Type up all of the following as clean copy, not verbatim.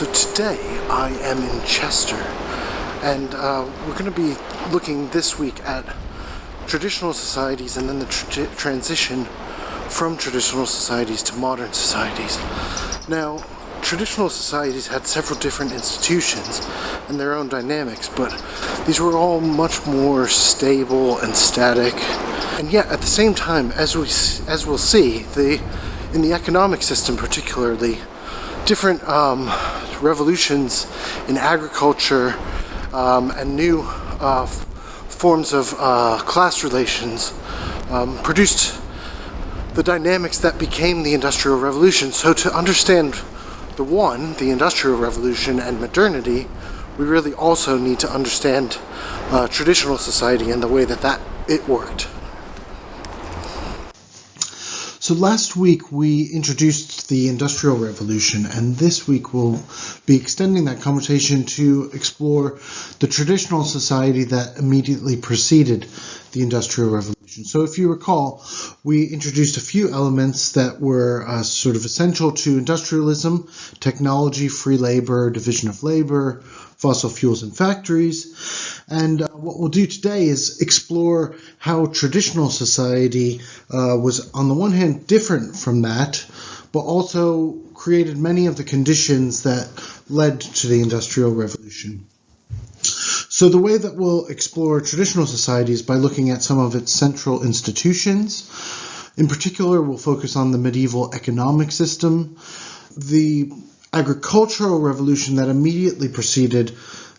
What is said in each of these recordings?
So today I am in Chester, and we're going to be looking this week at traditional societies and then the transition from traditional societies to modern societies. Now, traditional societies had several different institutions and their own dynamics, but these were all much more stable and static. And yet, at the same time, as we'll see, in the economic system particularly, different revolutions in agriculture and new forms of class relations produced the dynamics that became the Industrial Revolution. So to understand the Industrial Revolution and modernity, we really also need to understand traditional society and the way that it worked. So last week we introduced the Industrial Revolution, and this week we'll be extending that conversation to explore the traditional society that immediately preceded the Industrial Revolution. So if you recall, we introduced a few elements that were sort of essential to industrialism: technology, free labor, division of labor, fossil fuels and factories. And what we'll do today is explore how traditional society was, on the one hand, different from that, but also created many of the conditions that led to the Industrial Revolution. So the way that we'll explore traditional society is by looking at some of its central institutions. In particular, we'll focus on the medieval economic system, the agricultural revolution that immediately preceded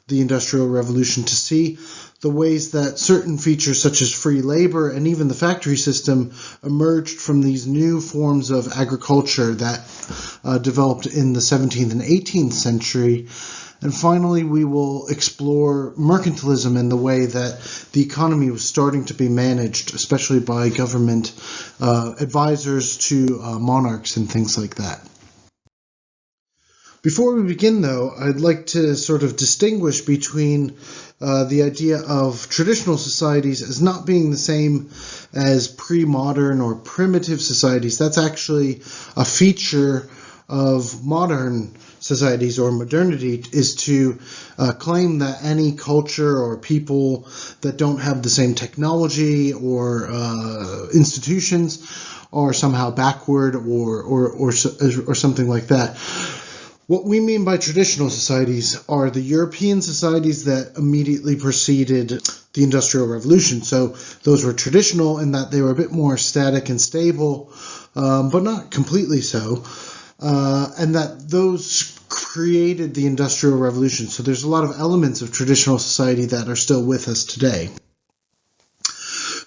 the Industrial Revolution, to see the ways that certain features such as free labor and even the factory system emerged from these new forms of agriculture that developed in the 17th and 18th century. And finally, we will explore mercantilism and the way that the economy was starting to be managed, especially by government advisors to monarchs and things like that. Before we begin, though, I'd like to sort of distinguish between the idea of traditional societies as not being the same as pre-modern or primitive societies. That's actually a feature of modern societies, or modernity, is to claim that any culture or people that don't have the same technology or institutions are somehow backward or something like that. What we mean by traditional societies are the European societies that immediately preceded the Industrial Revolution. So those were traditional in that they were a bit more static and stable, but not completely so, and that those created the Industrial Revolution. So there's a lot of elements of traditional society that are still with us today.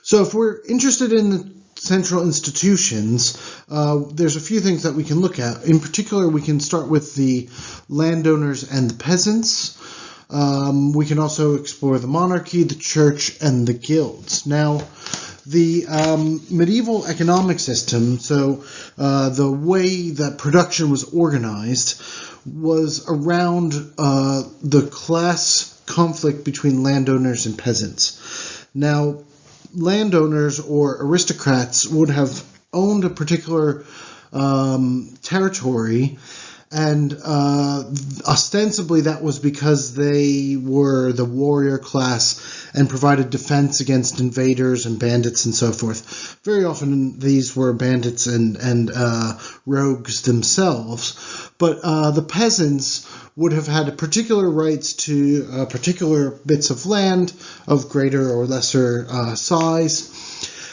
So if we're interested in the central institutions, there's a few things that we can look at. In particular, we can start with the landowners and the peasants. We can also explore the monarchy, the church, and the guilds. Now, the medieval economic system, so the way that production was organized, was around the class conflict between landowners and peasants. Now, landowners or aristocrats would have owned a particular territory, and ostensibly that was because they were the warrior class and provided defense against invaders and bandits and so forth. Very often these were bandits and rogues themselves, but the peasants would have had particular rights to particular bits of land of greater or lesser size,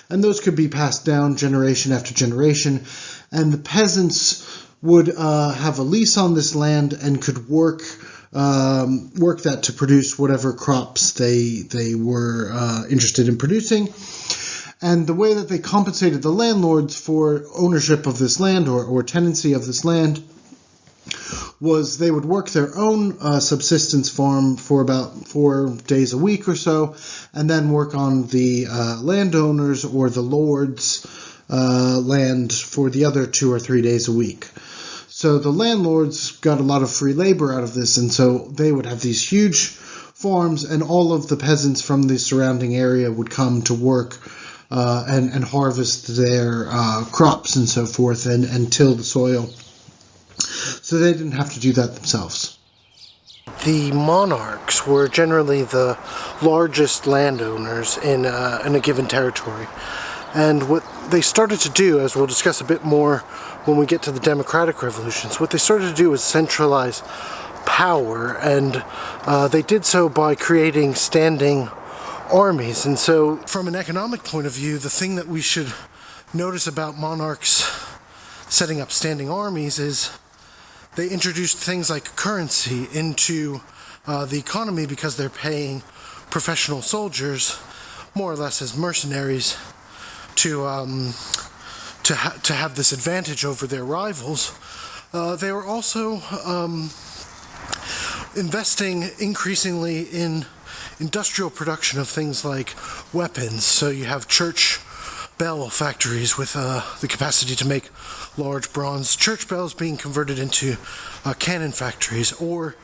and those could be passed down generation after generation, and the peasants would have a lease on this land and could work that to produce whatever crops they were interested in producing. And the way that they compensated the landlords for ownership of this land or tenancy of this land was they would work their own subsistence farm for about 4 days a week or so, and then work on the landowners or the lords' land for the other 2 or 3 days a week. So the landlords got a lot of free labor out of this, and so they would have these huge farms, and all of the peasants from the surrounding area would come to work and harvest their crops and so forth, and till the soil. so they didn't have to do that themselves. The monarchs were generally the largest landowners in a given territory. And what they started to do, as we'll discuss a bit more when we get to the democratic revolutions, what they started to do was centralize power, and they did so by creating standing armies. And so from an economic point of view, the thing that we should notice about monarchs setting up standing armies is they introduced things like currency into the economy because they're paying professional soldiers more or less as mercenaries to have this advantage over their rivals. They were also investing increasingly in industrial production of things like weapons. So you have church bell factories with the capacity to make large bronze church bells being converted into cannon factories, or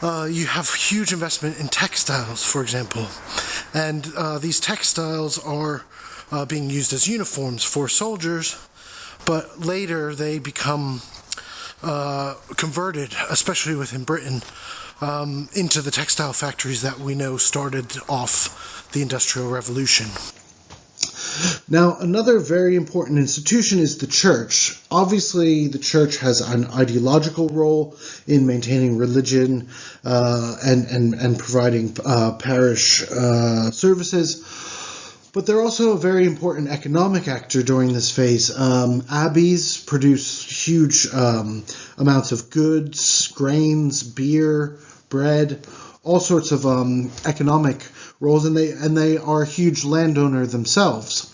you have huge investment in textiles, for example, and these textiles are being used as uniforms for soldiers, but later they become converted, especially within Britain, into the textile factories that we know started off the Industrial Revolution. Now, another very important institution is the church. Obviously, the church has an ideological role in maintaining religion and providing parish services. But they're also a very important economic actor during this phase. Abbeys produce huge amounts of goods, grains, beer, bread, all sorts of economic roles, and they are a huge landowner themselves.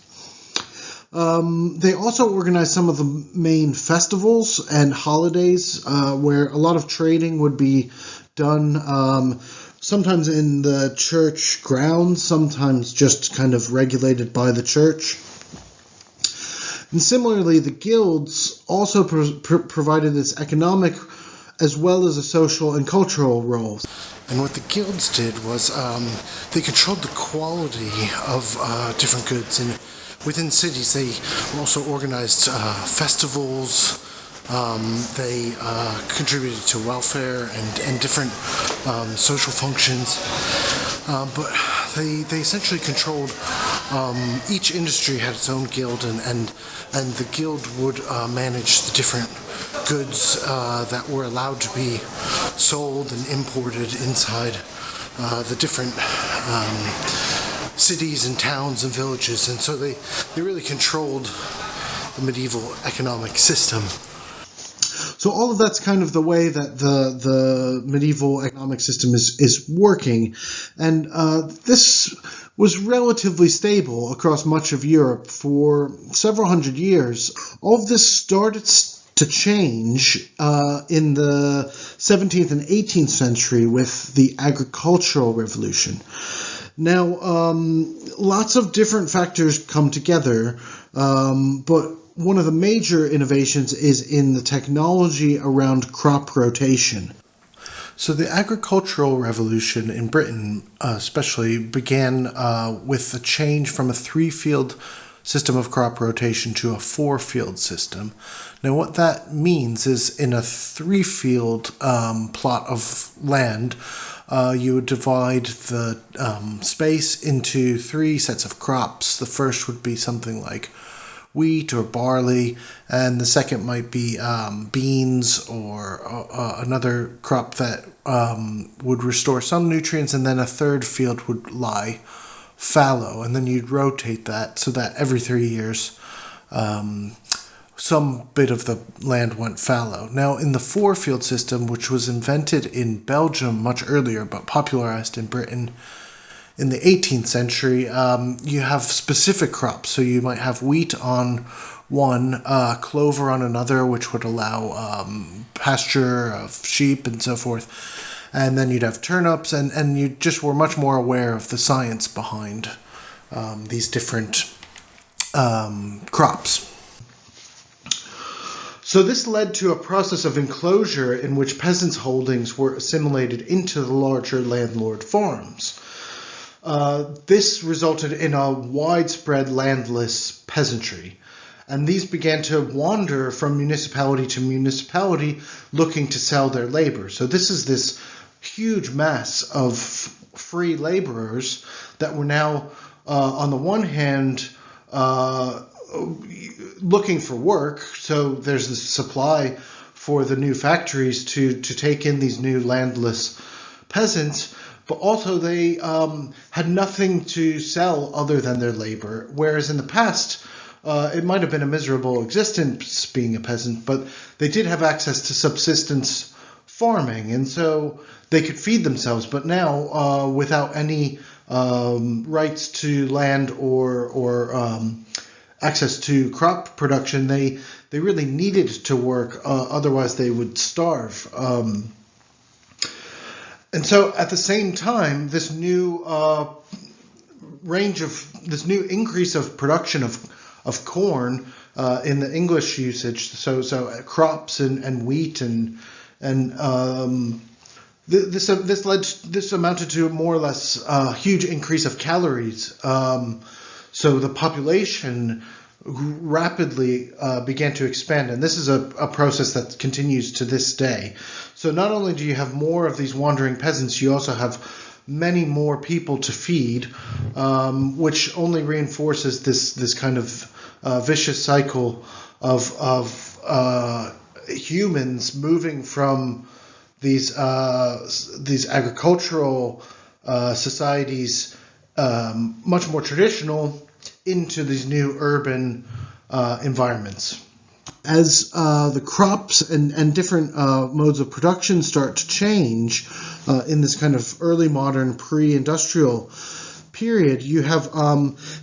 They also organize some of the main festivals and holidays where a lot of trading would be done, sometimes in the church grounds, sometimes just kind of regulated by the church. And similarly, the guilds also provided this economic as well as a social and cultural role. And what the guilds did was they controlled the quality of different goods. And within cities, they also organized festivals. They contributed to welfare and different social functions. But they essentially controlled, each industry had its own guild, and the guild would manage the different goods that were allowed to be sold and imported inside the different cities and towns and villages. And so they really controlled the medieval economic system. So all of that's kind of the way that the medieval economic system is working. And this was relatively stable across much of Europe for several hundred years. All of this started to change in the 17th and 18th century with the agricultural revolution. Now, lots of different factors come together, but one of the major innovations is in the technology around crop rotation. So the agricultural revolution in Britain especially began with a change from a 3-field system of crop rotation to a 4-field system. Now what that means is in a 3-field plot of land, you would divide the space into 3 sets of crops. The first would be something like wheat or barley, and the second might be beans or another crop that would restore some nutrients, and then a third field would lie fallow, and then you'd rotate that so that every 3 years some bit of the land went fallow. Now in the 4-field system, which was invented in Belgium much earlier but popularized in Britain in the 18th century, you have specific crops. So you might have wheat on one, clover on another, which would allow pasture of sheep and so forth. And then you'd have turnips, and you just were much more aware of the science behind these different crops. So this led to a process of enclosure in which peasants' holdings were assimilated into the larger landlord farms. This resulted in a widespread landless peasantry. And these began to wander from municipality to municipality looking to sell their labor. So this huge mass of free laborers that were now, on the one hand, looking for work. So there's the supply for the new factories to take in these new landless peasants, but also they had nothing to sell other than their labor. Whereas in the past, it might have been a miserable existence being a peasant, but they did have access to subsistence farming, and so they could feed themselves. But now, without any rights to land or access to crop production, they really needed to work, otherwise they would starve. And so at the same time, this new increase of production of corn in the English usage, so crops and wheat and this amounted to more or less a huge increase of calories. So the population rapidly began to expand, and this is a process that continues to this day. So not only do you have more of these wandering peasants, you also have many more people to feed, which only reinforces this kind of vicious cycle of humans moving from these agricultural societies, much more traditional, into these new urban environments. As the crops and different modes of production start to change in this kind of early modern pre-industrial period, you have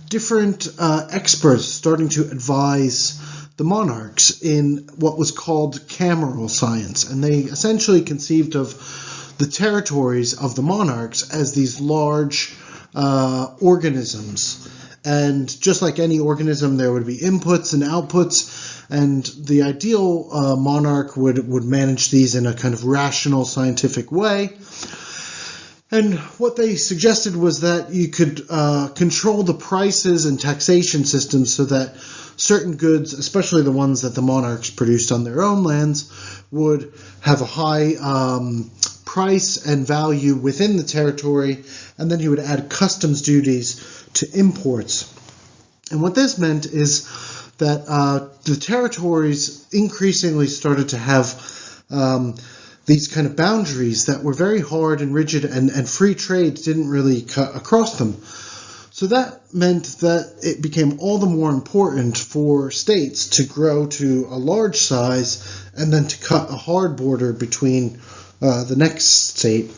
different experts starting to advise the monarchs in what was called cameral science. And they essentially conceived of the territories of the monarchs as these large organisms. And just like any organism, there would be inputs and outputs, and the ideal monarch would manage these in a kind of rational, scientific way. And what they suggested was that you could control the prices and taxation systems so that certain goods, especially the ones that the monarchs produced on their own lands, would have a high price and value within the territory, and then you would add customs duties to imports. And what this meant is that the territories increasingly started to have these kind of boundaries that were very hard and rigid, and free trade didn't really cut across them. So that meant that it became all the more important for states to grow to a large size and then to cut a hard border between the next state.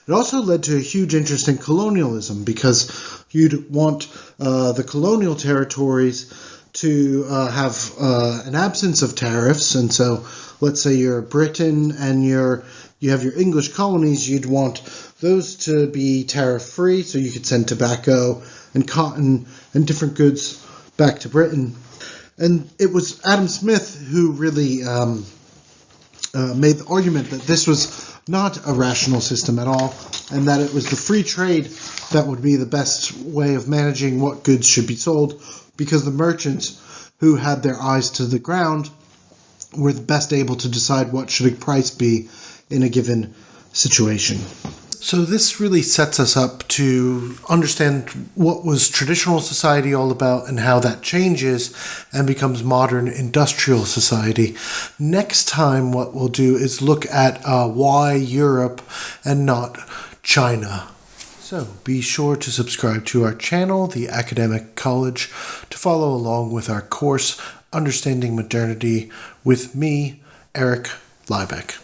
It also led to a huge interest in colonialism, because you'd want the colonial territories to have an absence of tariffs. And so let's say you're Britain and you have your English colonies, you'd want those to be tariff-free, so you could send tobacco and cotton and different goods back to Britain. And it was Adam Smith who really made the argument that this was not a rational system at all, and that it was the free trade that would be the best way of managing what goods should be sold, because the merchants, who had their eyes to the ground, were the best able to decide what should a price be in a given situation. So this really sets us up to understand what was traditional society all about and how that changes and becomes modern industrial society. Next time what we'll do is look at why Europe and not China. So be sure to subscribe to our channel, The Academic College, to follow along with our course, Understanding Modernity, with me, Eric Lybeck.